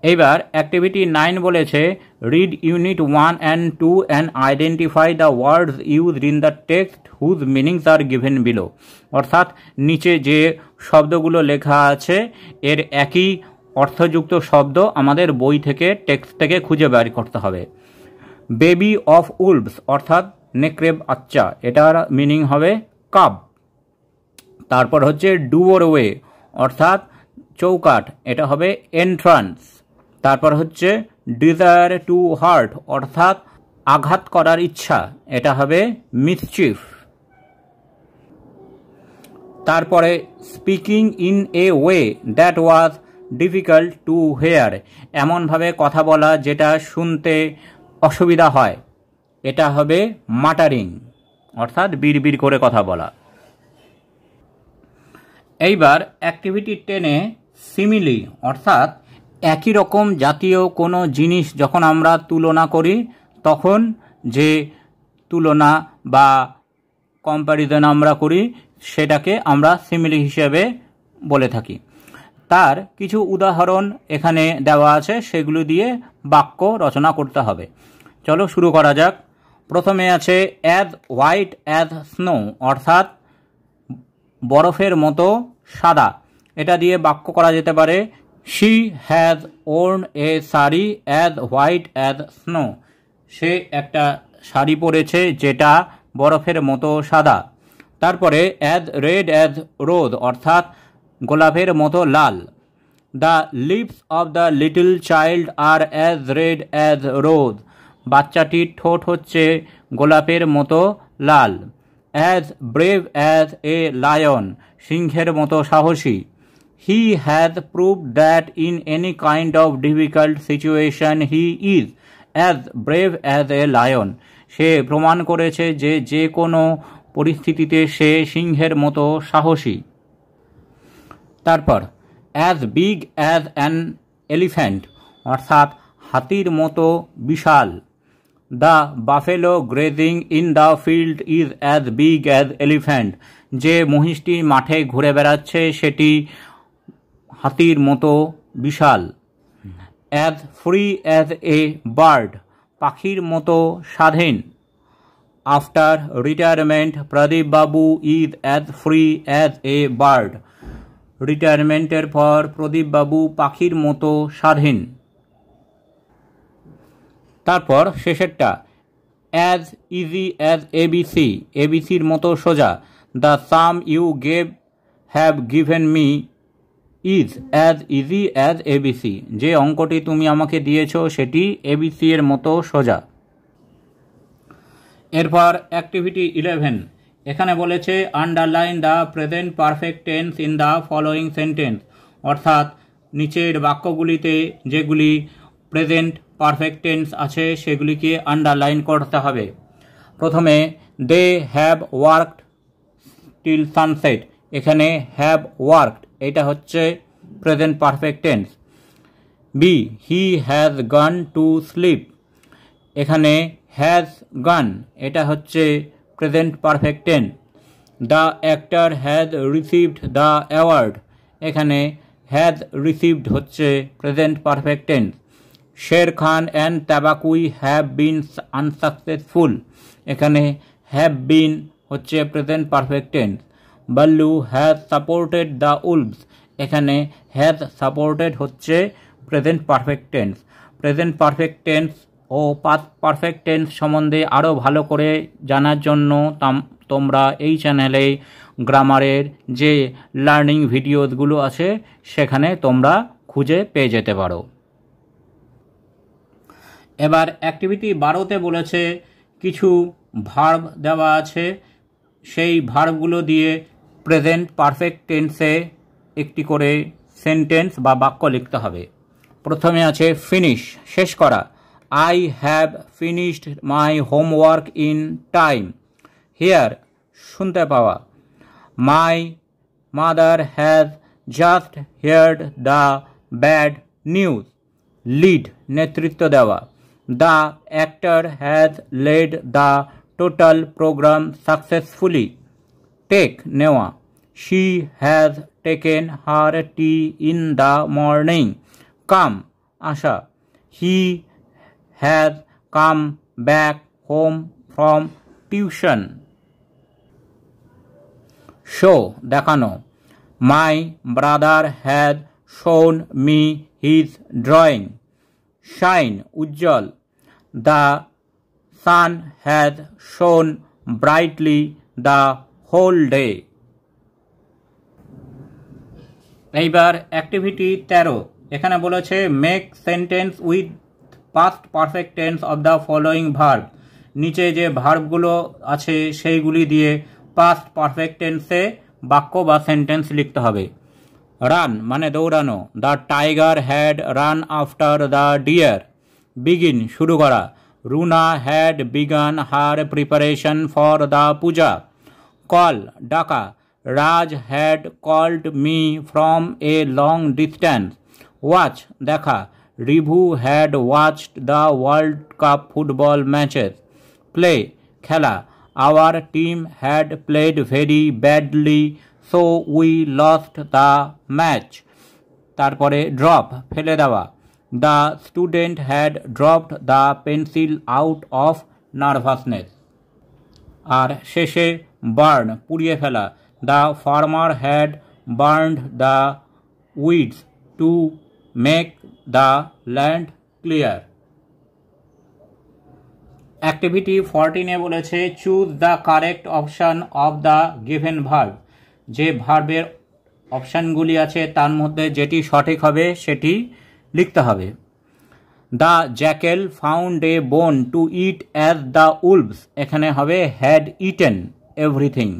এইবার অ্যাক্টিভিটি 9 বলেছে read unit 1 and 2 and identify the words used in the text whose meanings are given below. অর্থাৎ নিচে যে শব্দগুলো লেখা আছে এর একই অর্থযুক্ত শব্দ আমাদের বই থেকে টেক্সট থেকে খুঁজে বের করতে হবে। বেবি অফ উলভস অর্থাৎ নেকড়ে বাচ্চা, এটার মিনিং হবে কাব। তারপর হচ্ছে ডুয়োরওয়ে অর্থাৎ চৌকাঠ, এটা হবে এন্ট্রান্স। তারপর হচ্ছে ডিজায়ার টু হার্ট অর্থাৎ আঘাত করার ইচ্ছা, এটা হবে মিসচিফ। তারপরে speaking in a way that was difficult to hear, এমনভাবে কথা বলা যেটা শুনতে অসুবিধা হয়, এটা হবে মাটারিং অর্থাৎ বিড়বিড় করে কথা বলা। এইবার অ্যাক্টিভিটি 10-এ সিমিলি অর্থাৎ একই রকম জাতীয় কোনো জিনিস যখন আমরা তুলনা করি তখন যে তুলনা বা কম্প্যারিজন আমরা করি সেটাকে আমরা সিমিলি হিসেবে বলে থাকি। তার কিছু উদাহরণ এখানে দেওয়া আছে, সেগুলো দিয়ে বাক্য রচনা করতে হবে। চলো শুরু করা যাক। প্রথমে আছে অ্যাজ হোয়াইট অ্যাজ স্নো অর্থাৎ বরফের মতো সাদা, এটা দিয়ে বাক্য করা যেতে পারে she has worn a sari as white as snow, সে একটা শাড়ি পরেছে যেটা বরফের মতো সাদা। তারপরে অ্যাজ রেড অ্যাজ রোজ অর্থাৎ গোলাপের মতো লাল। The lips of the little child are as red as rose, বাচ্চাটির ঠোঁট হচ্ছে গোলাপের মতো লাল। As brave as a lion, সিংহের মতো সাহসী। He has proved that in any kind of difficult situation he is as brave as a lion, সে প্রমাণ করেছে যে যে কোনো পরিস্থিতিতে সে সিংহের মতো সাহসী। তারপর as big as an elephant অর্থাৎ হাতির মতো বিশাল। The buffalo grazing in the field is as big as elephant, যে মহিষটি মাঠে ঘুরে বেড়াচ্ছে সেটি হাতির মতো বিশাল। As free as a bird, পাখির মতো স্বাধীন। After retirement Pradip Babu is as free as a bird, রিটায়ারমেন্টের পর প্রদীপ বাবু পাখির মতো স্বাধীন। তারপর শেষেরটা অ্যাজ ইজি অ্যাজ এবিসি, এবিসির মতো সোজা। The sum you gave have given me is as easy as ABC, যে অঙ্কটি তুমি আমাকে দিয়েছ সেটি এবিসি এর মতো সোজা। এরপর অ্যাক্টিভিটি 11, এখানে বলেছে underline the present perfect tense in the following sentence অর্থাৎ নিচের বাক্যগুলিতে যেগুলি প্রেজেন্ট পারফেক্ট টেন্স আছে সেগুলিকে আন্ডারলাইন করতে হবে। প্রথমে they have worked till sunset, এখানে হ্যাভ ওয়ার্কড এটা হচ্ছে present perfect tense. B he has gone to sleep, এখানে হ্যাজ গন এটা হচ্ছে present perfect tense. The actor has received the award, এখানে হ্যাজ রিসিভড হচ্ছে present perfect tense. Sher Khan and Tabaqui have been unsuccessful, এখানে have been হচ্ছে present perfect tense. Baloo has supported the wolves, এখানে has supported হচ্ছে present perfect tense. Present perfect tense ও past perfect tense সম্বন্ধে আরও ভালো করে জানার জন্য তোমরা এই চ্যানেলে গ্রামারের যে লার্নিং ভিডিওগুলো আছে সেখানে তোমরা খুঁজে পেয়ে যেতে পারো। এবার অ্যাক্টিভিটি 12-তে বলেছে কিছু ভার্ব দেওয়া আছে, সেই ভার্বগুলো দিয়ে প্রেজেন্ট পারফেক্ট টেন্সে একটি করে সেন্টেন্স বা বাক্য লিখতে হবে। প্রথমে আছে ফিনিশ, শেষ করা। I have finished my homework in time. Hear, শুনতে পাওয়া। My mother has just heard the bad news. Lead, নেতৃত্ব দেওয়া। The actor has led the total programme successfully. Take, নেওয়া। She has taken her tea in the morning. Come, আসা। He has come back home from tuition. Show দেখানো। My brother has shown me his drawing. Shine উজ্জ্বল। The sun has shone brightly the whole day. এইবার activity 13, এখানে বলেছে make sentence with past perfect tense of the following verb. নিচে যে ভার্বগুলো আছে সেইগুলি দিয়ে পাস্ট পারফেক্ট টেন্সে বাক্য বা সেন্টেন্স লিখতে হবে। রান মানে দৌড়ানো। The tiger had run after the deer. Begin শুরু করা। Runa had began her preparation for the Puja. Call ডাকা। Raj had called me from a long distance. Watch দেখা। Rivu had watched the world cup football matches. Play খেলা। Our team had played very badly so we lost the match. তারপরে drop ফেলে দেওয়া। The student had dropped the pencil out of nervousness. আর শেষে burn পুড়িয়ে ফেলা। The farmer had burned the weeds to make the land clear. Activity 14 বলেছে choose the correct option of the given verb. যে ভার্বের অপশানগুলি আছে তার মধ্যে যেটি সঠিক হবে সেটি লিখতে হবে। The Jekyll found a bone to eat as the wolves, এখানে হবে had eaten everything.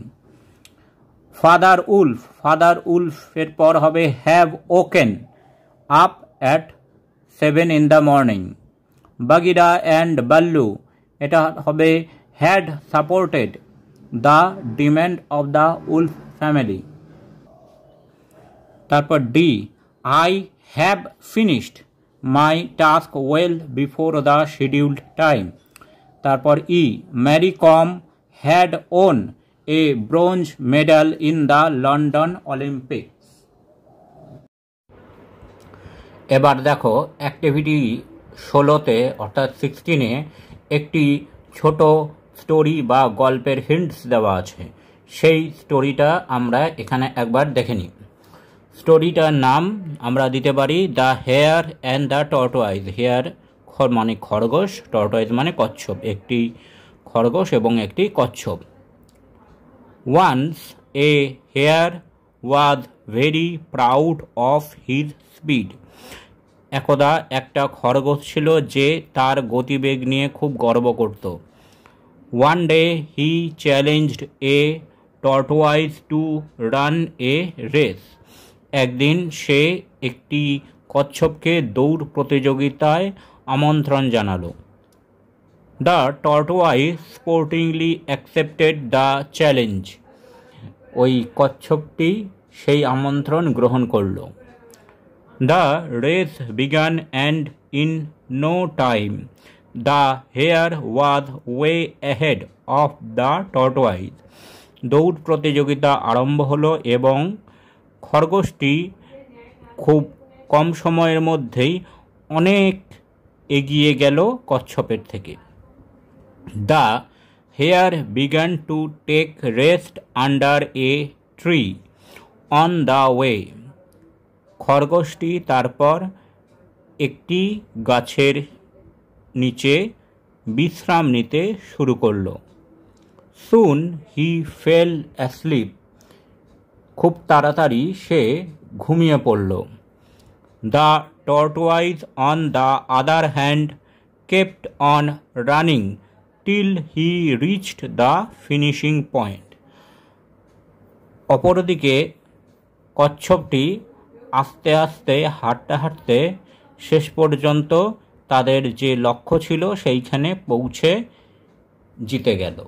Father wolf এর পর হবে have woken up at 7 in the morning। Bagheera and Baloo, এটা হবে had supported the demand of the wolf family. তারপর D, I have finished my task well before the scheduled time. তারপর E, Mary Kom had won a bronze medal in the London Olympics. এবার দেখো activity 16 অর্থাৎ 16 একটি ছোট story বা গল্পের hints দেওয়া আছে। সেই স্টোরিটা আমরা এখানে একবার দেখে নিই। স্টোরিটার নাম আমরা দিতে পারি the hare and the tortoise. Hare মানে খরগোশ, টর্টোয়াইজ মানে কচ্ছপ। একটি খরগোশ এবং একটি কচ্ছপ। Once a hare was very proud of his speed. একদা একটা খরগোশ ছিল যে তার গতিবেগ নিয়ে খুব গর্ব করত। One day he challenged a tortoise to run a race. একদিন সে একটি কচ্ছপকে দৌড় প্রতিযোগিতায় আমন্ত্রণ জানালো। The tortoise sportingly accepted the challenge. ওই কচ্ছপটি সেই আমন্ত্রণ গ্রহণ করল। The race began and in no time the hare was way ahead of the tortoise. দৌড় প্রতিযোগিতা আরম্ভ হলো এবং খরগোশটি খুব কম সময়ের মধ্যেই অনেক এগিয়ে গেল কচ্ছপের থেকে। The hare began to take rest under a tree on the way. খরগোশটি তারপর একটি গাছের নিচে বিশ্রাম নিতে শুরু করল। Soon he fell asleep. খুব তাড়াতাড়ি সে ঘুমিয়ে পড়ল। The tortoise on the other hand kept on running till he reached the finishing point. অপরদিকে কচ্ছপটি আস্তে আস্তে হাঁটতে হাঁটতে শেষ পর্যন্ত তাদের যে লক্ষ্য ছিল সেইখানে পৌঁছে জিতে গেল।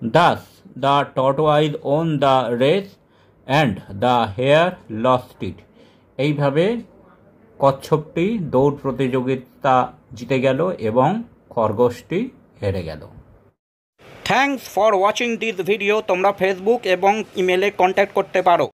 Thus the tortoise won the race and the hare lost it. এইভাবে কচ্ছপটি দৌড় প্রতিযোগিতা জিতে গেল এবং খরগোশটি হেরে গেল। Thanks for watching this video. তোমরা ফেসবুক এবং ইমেলে কন্ট্যাক্ট করতে পারো।